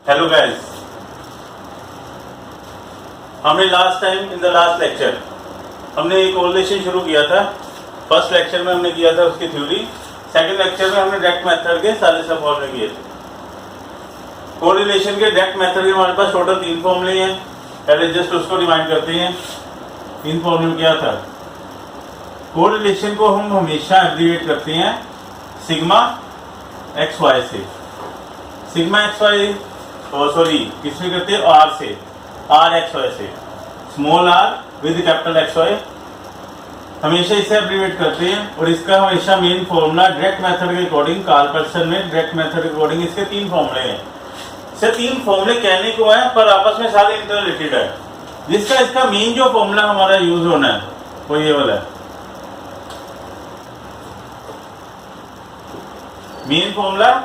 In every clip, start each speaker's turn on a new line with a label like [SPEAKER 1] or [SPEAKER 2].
[SPEAKER 1] Hello guys, हमने last time in the last lecture हमने एक कोरिलेशन शुरू किया था। फर्स्ट लेक्चर में हमने किया था उसकी थ्योरी, सेकंड लेक्चर में हमने डायरेक्ट मेथड के सारे सब फॉर्मूले किए थे। कोरिलेशन के डायरेक्ट मेथड के हमारे पास टोटल 3 फॉर्मूले हैं। पहले जस्ट उसको रिमाइंड करते हैं। 3 फॉर्मूले क्या था? कोरिलेशन को हम हमेशा एब्रिविएट करते हैं सिग्मा एक्स वाई से। सिग्मा एक्स वाई किसमें करते हैं? आर से, आर एक्स वाई से, small R with capital X Y, हमेशा इसे एब्रिविएट करते हैं। और इसका हमेशा मेन फॉर्मूला डायरेक्ट मेथड के अकॉर्डिंग, कार्लपर्सन में डायरेक्ट मेथड के अकॉर्डिंग इसके 3 फॉर्मूले हैं। इसे 3 फॉर्मूले कहने को है पर आपस में सारे इंटररिलेटेड है। जिसका इसका मेन जो फॉर्मूला हमारा यूज होना है वो ये वाला है। मेन फॉर्मूला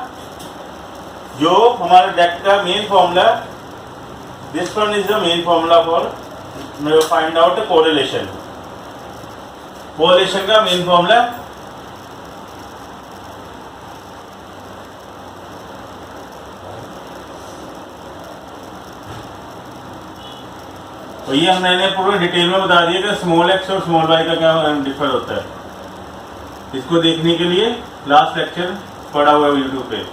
[SPEAKER 1] जो हमारे डायरेक्ट का main formula, this one is the main formula for find out correlation. Correlation का मेन फॉर्मूला तो ये मैंने पूरे डिटेल में बता दिया कि स्मॉल एक्स और स्मॉल वाई का क्या डिफर होता है। इसको देखने के लिए लास्ट लेक्चर पढ़ा हुआ है यूट्यूब पे।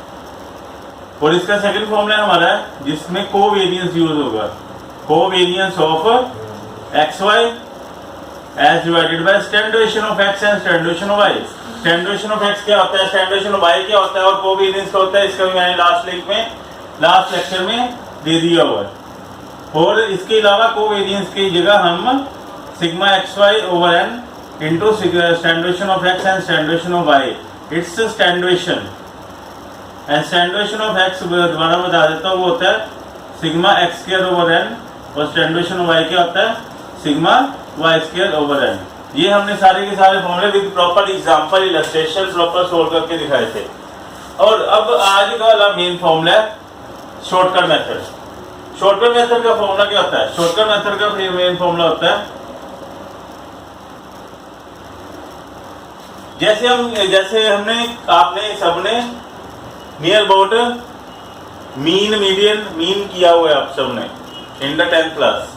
[SPEAKER 1] और इसका सेकंड फॉर्मूला हमारा है जिसमें कोवेरियंस यूज होगा। Covariance of x y as divided by standard deviation of x and standard deviation of y. Standard deviation of x क्या होता है, स्टैंडर्ड डेविएशन ऑफ वाई क्या होता है और कोवेरियंस क्या होता है, इसका भी मैंने लास्ट लेक्चर में दे दिया हुआ है। और इसके अलावा कोवेरियंस की जगह हम sigma x y over n into standard deviation of x and standard deviation of y, it's standard deviation and standard deviation of x दोबारा बता देता हूँ, वो होता है sigma x square over n और स्टैंडर्ड डेविएशन ऑफ वाई क्या होता है sigma y square over n. ये हमने सारे के सारे फॉर्मूले with proper example illustration proper solve करके दिखाए थे। और अब आज का वाला मेन फॉर्मूला है शॉर्टकट मेथड। शॉर्टकट मेथड का फॉर्मूला क्या होता है? शॉर्टकट मेथड का मेन फॉर्मूला होता है जैसे हमने आपने सबने नियर अबाउट मीन किया हुआ है आप सबने इन द 10th क्लास।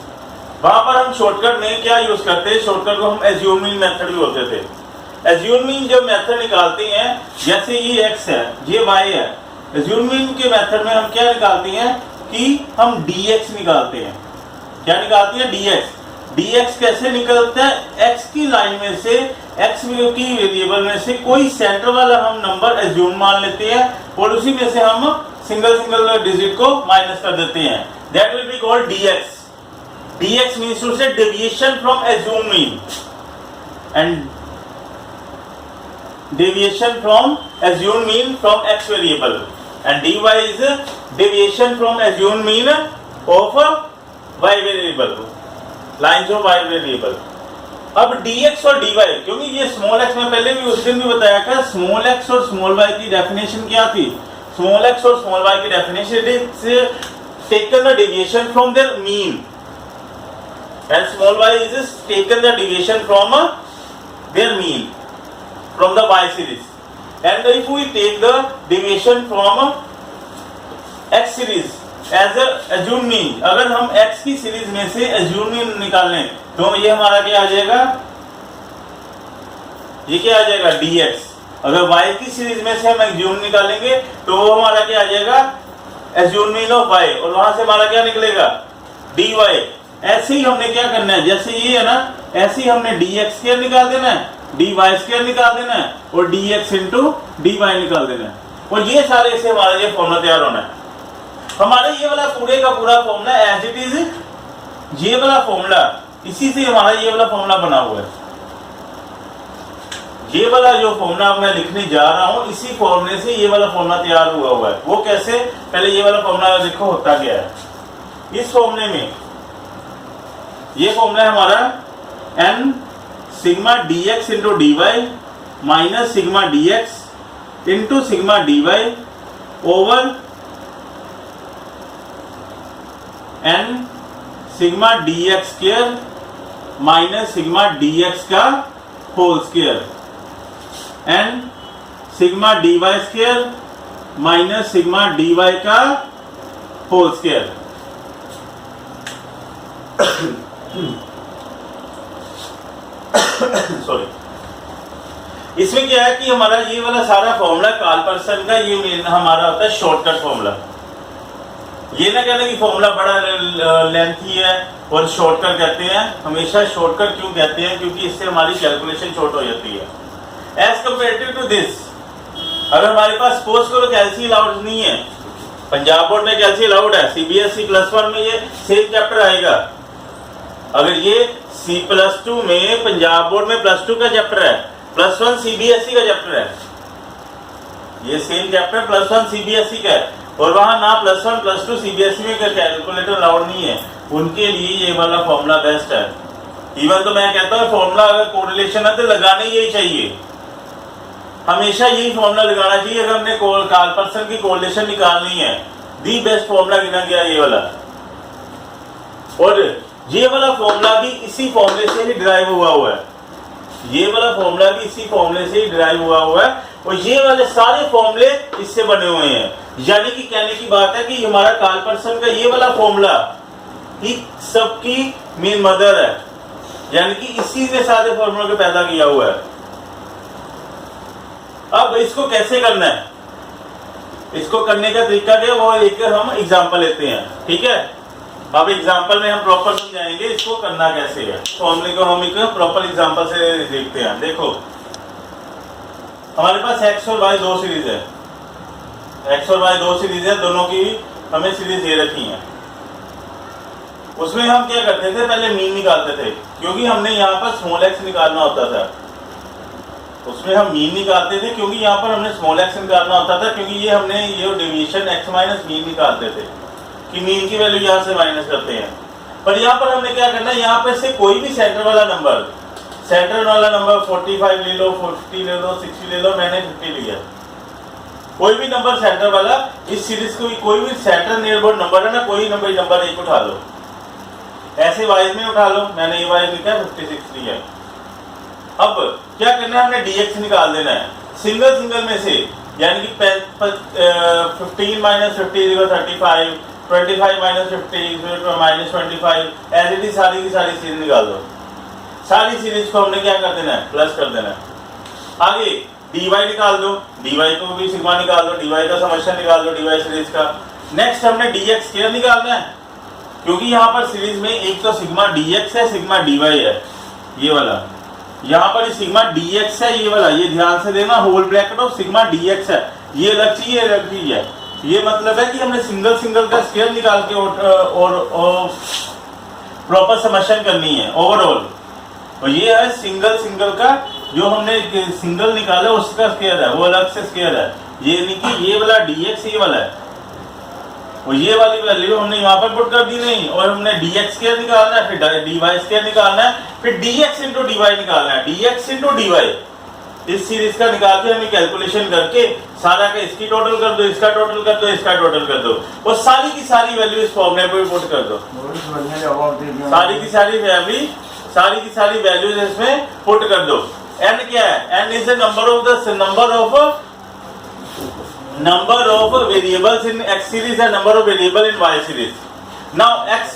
[SPEAKER 1] वहां पर हम शॉर्टकट में क्या यूज करते हैं? शॉर्टकट को हम एज्यूमिंग मेथड भी बोलते थे। एज्यूमिंग जब मेथड निकालते हैं, जैसे ये x है ये y है, एज्यूमिंग के मेथड में हम क्या निकालते हैं कि हम dx निकालते हैं। क्या निकालते हैं? dx कैसे निकलता है? x की लाइन में से, x की वेरिएबल में से कोई सेंटर वाला हम नंबर एज्यूम मान लेते हैं और उसी में से हम सिंगल डिजिट को माइनस कर देते हैं। That will be called dx। dx means to say deviation from assumed mean and deviation from assumed mean from x variable and dy is deviation from assumed mean of y variable, lines of y variable। अब dx और dy, क्योंकि ये small x में पहले भी उस दिन भी बताया था, स्मॉल x और स्मॉल y की डेफिनेशन क्या थी? स्मॉल x और स्मॉल y की definition is taken the deviation from their mean and small y is taken the deviation from their mean from the y series, and if we take the deviation from x series as a assumed mean, अगर हम x की series में से assumed mean निकालें तो ये हमारा क्या आ जाएगा? ये क्या आ जाएगा? dx। अगर y की सीरीज में से हम assumed निकालेंगे तो वो हमारा क्या आ जाएगा? assumed mean of y, और वहां से हमारा क्या निकलेगा? dy। ऐसे ही हमने क्या करना है, जैसे ये है ना, ऐसे ही हमने dx स्क्वायर निकाल देना है, dy स्क्वायर निकाल देना है और dx इंटू dy निकाल देना है। और ये सारे से हमारा ये फॉर्मूला तैयार होना है। हमारे ये वाला पूरे का पूरा फॉर्मूला एज इट इज, ये वाला फॉर्मूला, इसी से हमारा ये वाला फॉर्मूला बना हुआ है। ये वाला जो फॉर्मूला मैं लिखने जा रहा हूँ, इसी फॉर्मूले से ये वाला फॉर्मूला तैयार हुआ है। वो कैसे? पहले ये वाला फॉर्मूला देखो होता क्या है। इस फॉर्मूले में ये फॉर्मूला है हमारा n sigma dx into dy minus sigma dx into sigma dy over n sigma dx square minus sigma dx का whole square and sigma dy square minus sigma dy का होल स्क्वायर। सॉरी, इसमें क्या है कि हमारा ये वाला सारा फॉर्मूला कार्लपर्सन का ये हमारा होता है शॉर्टकट फॉर्मूला। ये ना कहना कि फॉर्मूला बड़ा लेंथी है और शॉर्टकट कहते हैं। हमेशा शॉर्टकट क्यों कहते हैं? क्योंकि इससे हमारी कैलकुलेशन शॉर्ट हो जाती है एज कम्पेरेटिव टू दिस। अगर हमारे पास सपोज करो कैलसी अलाउड नहीं है, पंजाब बोर्ड में कैलसी अलाउड है, सीबीएसई +1 में ये सेम चैप्टर आएगा। अगर ये C+2 में पंजाब बोर्ड में +2 का चैप्टर है, +1 सीबीएसई का चैप्टर है, ये सेम चैप्टर +1 सीबीएसई का है, और वहां ना +1 +2 सीबीएसई में कैलकुलेटर अलाउड नहीं है, उनके लिए ये वाला फॉर्मूला बेस्ट है। इवन तो मैं कहता हूँ फॉर्मूला अगर कोरिलेशन है तो लगाने यही चाहिए, हमेशा यही फॉर्मूला लगाना चाहिए। अगर हमने कार्लपर्सन की कोरिलेशन निकालनी है, दी बेस्ट फॉर्मूला गिना गया ये वाला। और ये वाला फॉर्मूला भी इसी फॉर्मूले से ही डिराइव हुआ है, ये वाला फॉर्मूला भी इसी फॉर्मूले से ही डिराइव हुआ है, और ये वाले सारे फॉर्मूले इससे बने हुए हैं। यानी कि कहने की बात है कि हमारा कार्लपर्सन का ये वाला फॉर्मूला ही सबकी मेन मदर है, यानी कि इसी ने सारे फॉर्मूले को पैदा किया हुआ है। अब इसको कैसे करना है, इसको करने का तरीका क्या है वो एक हम एग्जांपल लेते हैं, ठीक है। अब एग्जांपल में हम प्रॉपर समझाएंगे इसको करना कैसे है। फॉर्मूले को हम एक प्रॉपर एग्जांपल से देखते हैं। देखो हमारे पास x और y दो सीरीज है, x और y दो सीरीज है, दोनों की हमें सीरीज दे रखी है। उसमें हम क्या करते थे, पहले मीन निकालते थे, क्योंकि हमने यहाँ पर स्मॉल x निकालना होता था। उसमें हम मीन निकालते थे क्योंकि यहाँ पर हमने स्मॉल x निकालना होता था, क्योंकि ये हमने ये डेविएशन x माइनस मीन निकालते थे कि मीन की वैल्यू यहाँ से माइनस करते हैं। पर यहाँ पर हमने क्या करना है, यहाँ पर से कोई भी सेंटर वाला नंबर 45 ले लो, 40 ले लो, 60 ले लो, मैंने 50 लिया। कोई भी नंबर सेंटर वाला, इस सीरीज को कोई भी सेंटर नियरबाउंड नंबर है ना, कोई नंबर एक उठा लो, ऐसे वाइज में उठा लो, मैंने ये वाइज लिखा 56 लिया। अब क्या करना है, हमने dx निकाल देना है सिंगल सिंगल में से, यानी कि 15 minus 50 35, 25 minus 50 minus 25, as it is सारी की सारी सीरीज निकाल दो। सारी सीरीज को हमने क्या कर देना है, प्लस कर देना है। आगे dy निकाल दो, dy को भी सिग्मा निकाल दो, dy का समेशन निकाल दो dy सीरीज का। नेक्स्ट हमने dx स्क्वायर निकालना है, क्योंकि यहाँ पर सीरीज में एक तो सिग्मा dx है, सिग्मा dy है, ये वाला यहाँ पर सिग्मा dx है, ये वाला, ये ध्यान से देना, whole bracket of sigma dx है, ये अलग चीज है, अलग चीज है। ये मतलब है कि हमने सिंगल सिंगल का स्क्वायर निकाल के और प्रॉपर समेशन करनी है ओवरऑल। और ये है सिंगल सिंगल का, जो हमने सिंगल निकाला उसका स्क्वायर है, वो अलग से स्क्वायर है। ये नहीं कि ये वाला dx ये वाला है, और ये वाली वैल्यू हमने यहाँ पर पुट कर दी नहीं, और हमने dx स्क्वायर निकालना है, फिर dy स्क्वायर निकालना है, फिर dx इंटू dy निकालना है, dx इंटू dy। इस सीरीज का निकाल के हमें कैलकुलेशन करके सारा का इसकी टोटल कर दो, इसका टोटल कर दो, इसका टोटल कर दो, और सारी की सारी वैल्यू इस फॉर्मूले पे पुट कर दो। सारी की सारी वैल्यूज इसमें पुट कर दो। n क्या है, n is the number of variables in x series and number of variable in y series. Now x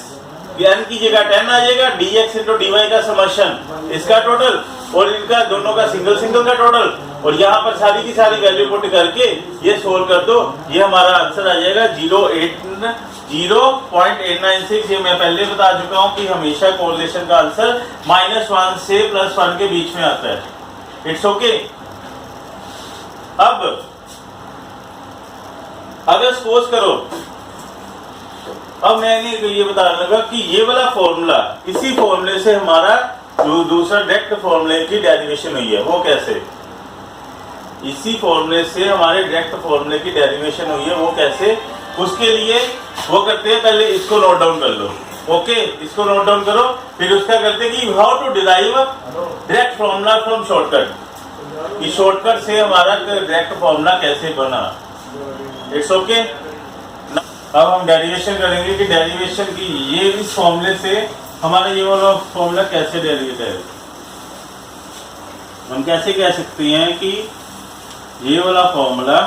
[SPEAKER 1] n की जगह 10 आ जाएगा, dx into dy का समेशन, इसका टोटल, और इनका दोनों का सिंगल सिंगल का टोटल, और यहाँ पर सारी की सारी वैल्यू पुट करके ये सोल्व कर दो। ये हमारा आंसर आ जाएगा 0.896। ये मैं पहले बता चुका हूँ कि हमेशा कोरिलेशन का आंसर -1 से +1 के बीच में आता है। It's okay. अब अगर सपोज करो, अब मैंने ये बताने लगा कि ये वाला फॉर्मूला, इसी फॉर्मूले से हमारा जो दूसरा डायरेक्ट फॉर्मूले की डेरिवेशन हुई है, वो कैसे, इसी फॉर्मूले से हमारे डायरेक्ट फॉर्मूले की डेरिवेशन हुई है, वो कैसे, उसके लिए वो करते हैं, पहले इसको नोट डाउन कर लो। ओके, इसको नोट डाउन करो, फिर उसका करते हैं कि how to derive direct formula from shortcut. इस शॉर्टकट से हमारा डायरेक्ट फॉर्मूला कैसे बना। It's okay. अब हम डेरिवेशन करेंगे कि डेरिवेशन की ये इस फॉर्मूले से हमारा ये वाला फॉर्मूला कैसे डेरिवेट है। हम कैसे कह सकते हैं कि ये वाला फॉर्मूला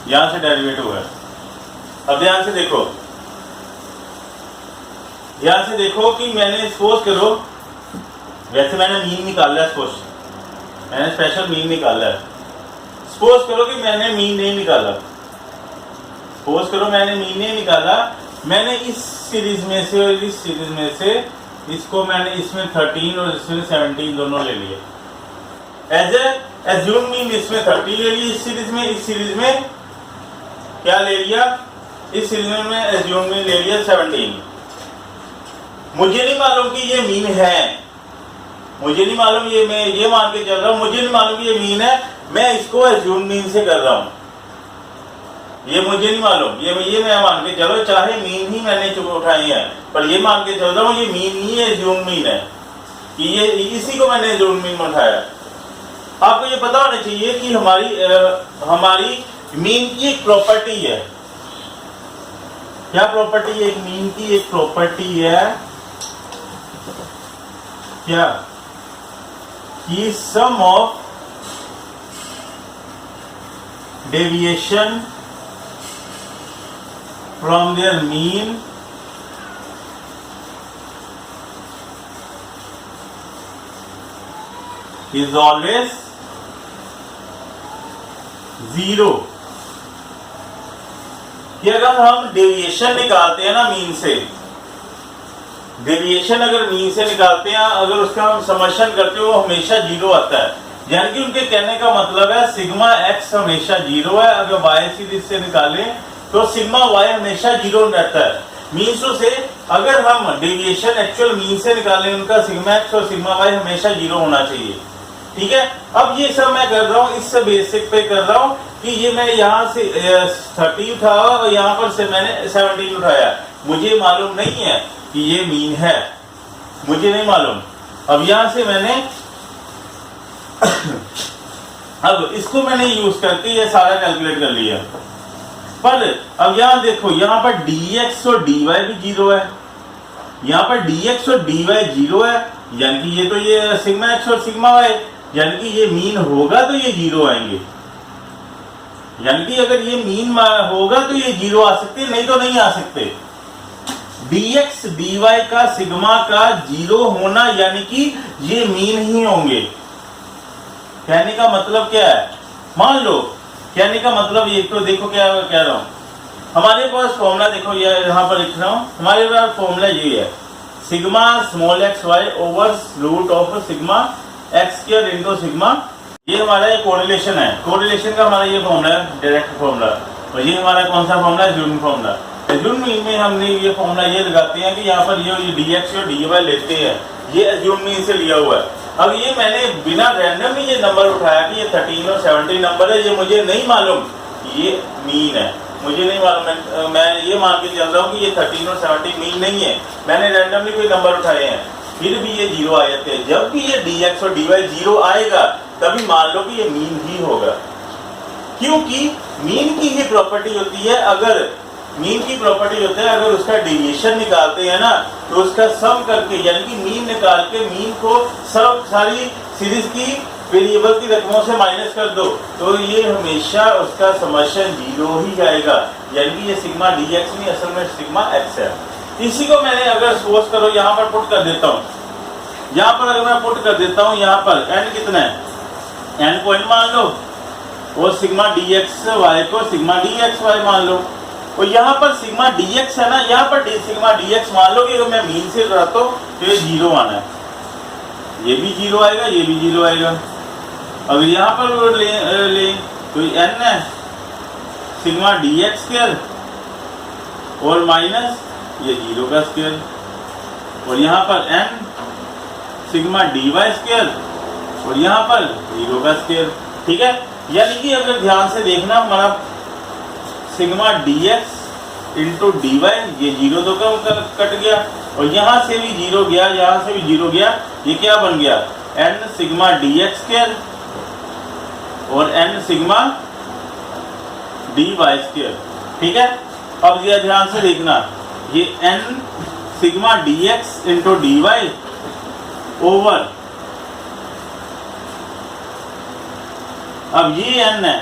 [SPEAKER 1] यहां से डेरिवेट हुआ है। अब ध्यान से देखो, ध्यान से देखो कि मैंने सपोज करो, वैसे मैंने मीन निकाला है, सपोज मैंने स्पेशल मीन निकाला है। सपोज करो कि मैंने मीन नहीं निकाला, सपोज करो मैंने मीन नहीं निकाला, मैंने इस सीरीज में से और इस सीरीज में से इसको मैंने इसमें 13 और इसमें 17 दोनों ले लिए। एज एज्यूम मीन इसमें 30 ले ली, इस सीरीज में क्या ले लिया, इस सीरीज में मैं एज्यूम मीन ले लिया 17। मुझे नहीं मालूम कि ये मीन है, मुझे नहीं मालूम, ये मैं ये मान के चल रहा हूं, मुझे नहीं मालूम कि ये मीन है, मैं इसको एज्यूम मीन से कर रहा हूं, ये मुझे नहीं मालूम, ये मैं मान के चलो, चाहे मीन ही मैंने उठाई है, पर ये मान के चल रहा हूं ये मीन ही है, एज्यूम मीन है, कि ये इसी को मैंने एज्यूम मीन में उठाया। आपको ये पता होना चाहिए कि हमारी मीन की एक प्रॉपर्टी है। क्या प्रॉपर्टी है? एक मीन की एक प्रॉपर्टी है क्या, कि sum of deviation from their mean is always 0। कि अगर हम डेविएशन निकालते हैं ना मीन से, डेविएशन अगर मीन से निकालते हैं, अगर उसका हम समर्शन करते हो, हमेशा 0 आता है। यानी कि उनके कहने का मतलब है सिग्मा एक्स हमेशा 0 है, अगर वाई सीरीज से निकालें तो सिग्मा वाई हमेशा 0 रहता है। मीन्सों से अगर हम डेविएशन एक्चुअल मीन से निकालें, उनका सिग्मा एक्स और सिग्मा वाई हमेशा 0 होना चाहिए। ठीक है, अब ये सब मैं कर रहा हूं, इस बेसिक पे कर रहा हूं कि ये मैं यहाँ से 30 उठाया और यहाँ पर से मैंने 17 उठाया, मुझे मालूम नहीं है कि ये मीन है, मुझे नहीं मालूम। अब यहां से मैंने अब इसको मैंने यूज करके ये सारा कैलकुलेट कर लिया। पर अब यहां देखो, यहां पर dx और dy भी 0 है, यहां पर dx और dy 0 है, यानी कि ये तो ये सिग्मा x और सिग्मा y, यानी कि ये मीन होगा तो ये 0 आएंगे, यानी कि अगर ये मीन होगा तो ये 0 आ सकते, नहीं तो नहीं आ सकते। dx dy का सिग्मा का 0 होना यानी कि ये मीन ही होंगे। कहने का मतलब क्या है, मान लो, कहने का मतलब ये तो देखो क्या कह रहा हूं, हमारे पास फॉर्मूला देखो, ये यहां पर लिख रहा हूं, हमारे पास फॉर्मूला ये है sigma small x y over root of sigma x square into sigma, ये हमारा ये कोरिलेशन है, कोरिलेशन का हमारा ये फॉर्मूला है, डायरेक्ट फॉर्मूला। और ये हमारा कौन सा फॉर्मूला है, यूनिट फॉर्मूला। एज्यूम मीन में हमने ये फॉर्मूला ये लगाते हैं कि यहाँ पर ये dx और dy लेते हैं, ये एज्यूम मीन से लिया हुआ है। अब ये मैंने बिना रैंडम ये नंबर उठाया कि ये 13 और 17 नंबर है, ये मुझे नहीं मालूम ये मीन है, मुझे नहीं मालूम, मैं ये मान के चल रहा हूँ कि ये 13 और 17 मीन नहीं है, मैंने रैंडमली कोई नंबर उठाए हैं, फिर भी ये 0 आ जाते हैं। जब भी ये dx और dy 0 आएगा तभी मान लो कि ये मीन ही होगा, क्योंकि मीन की ही प्रॉपर्टी होती है, अगर मीन की प्रॉपर्टी होता है अगर उसका डेविएशन निकालते हैं ना तो उसका सम करके, यानी कि मीन निकाल के मीन को सब सारी सीरीज की वेरिएबल की रकमों से माइनस कर दो तो ये हमेशा उसका समर्शन 0 ही जाएगा, यानी कि ये सिग्मा dx नहीं असल में सिग्मा x है। इसी को मैंने अगर सपोज करो यहाँ पर पुट कर देता हूँ, यहाँ पर अगर मैं पुट कर देता हूँ, यहाँ पर n कितना है, n पॉइंट मान लो, और सिग्मा dx y को सिग्मा dx y मान लो, और यहाँ पर सिग्मा dx है ना, यहाँ पर सिग्मा dx मान लो कि अगर मैं मीन से रहता हूँ तो ये 0 आना है, ये भी 0 आएगा, ये भी 0 आएगा। अगर यहाँ पर ले तो n है सिग्मा dx स्क्वायर और माइनस ये 0 का स्क्वायर, और यहाँ पर n सिग्मा dy स्क्वायर और यहाँ पर 0 का स्क्वायर। ठीक है, यानी कि अगर ध्यान से देखना, हमारा सिग्मा dx इंटू dy ये 0 तो कट गया, और यहाँ से भी 0 गया, यहाँ से भी 0 गया, ये क्या बन गया n सिग्मा dx स्क्वायर और n सिग्मा dy स्क्वायर। ठीक है, अब ये ध्यान से देखना, ये n sigma dx into dy over, अब ये n है,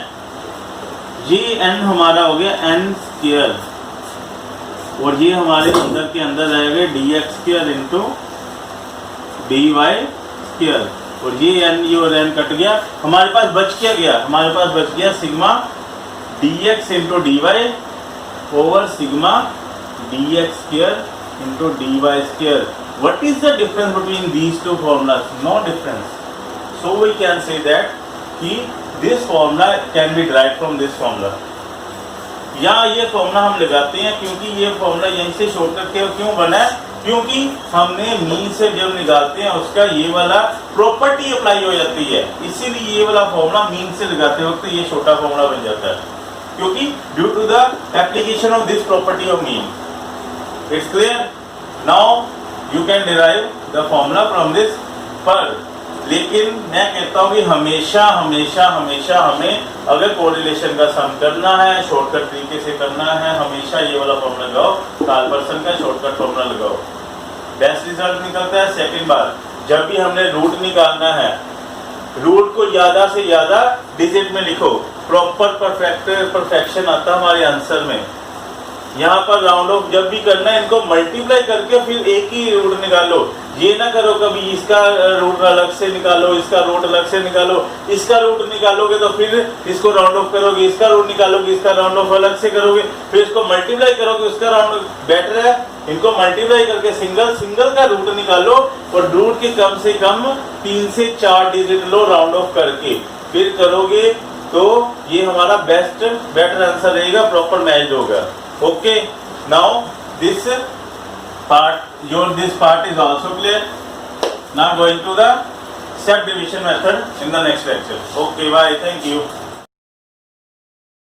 [SPEAKER 1] जी एन हमारा हो गया एन स्क्वायर, और ये हमारे अंदर के अंदर रहेगा d x square into d y square, और ये एन और एन कट गया, हमारे पास बच क्या गया, हमारे पास बच गया sigma d x into d y over sigma d x square into d y square. What is the difference between these two formulas? No difference. So we can say that कि this formula can be derived from this formula. या ये formula हम लगाते हैं क्योंकि ये formula यहीं से शॉर्टकट के क्यों बना है, क्योंकि हमने मीन से जब निकालते हैं उसका ये वाला प्रॉपर्टी अप्लाई हो जाती है, इसीलिए ये वाला फॉर्मूला मीन से लगाते वक्त ये छोटा फॉर्मूला बन जाता है, क्योंकि due to the application of this property of mean. It's clear. Now you can derive the formula from this. पर लेकिन मैं कहता हूँ कि हमेशा हमेशा हमेशा हमें अगर कोरिलेशन का सम करना है, शॉर्टकट तरीके से करना है, हमेशा ये वाला फॉर्मूला लगाओ, कार्लपर्सन का शॉर्टकट फॉर्मूला लगाओ, बेस्ट रिजल्ट निकलता है. सेकंड बार जब भी हमने रूट निकालना है, रूट को ज्यादा से ज्यादा डिजिट में लिखो, प्रॉपर परफेक्शन आता है हमारे आंसर में. यहाँ पर राउंड ऑफ जब भी करना है इनको मल्टीप्लाई करके फिर एक ही रूट निकालो. ये ना करो कभी इसका रूट अलग से निकालो, इसका रूट अलग से निकालो, इसका रूट निकालोगे तो फिर इसको राउंड ऑफ करोगे, इसका रूट निकालोगे, इसका राउंड ऑफ अलग से करोगे, फिर इसको मल्टीप्लाई करोगे, उसका राउंड. बेटर है इनको मल्टीप्लाई करके सिंगल सिंगल का रूट निकालो और रूट के कम से कम 3 से 4 डिजिट लो राउंड ऑफ करके, फिर करोगे तो ये हमारा बेटर आंसर रहेगा, प्रॉपर मैच होगा. Okay, now this part is also clear. Now going to the step division method in the next lecture. Okay, bye. Thank you.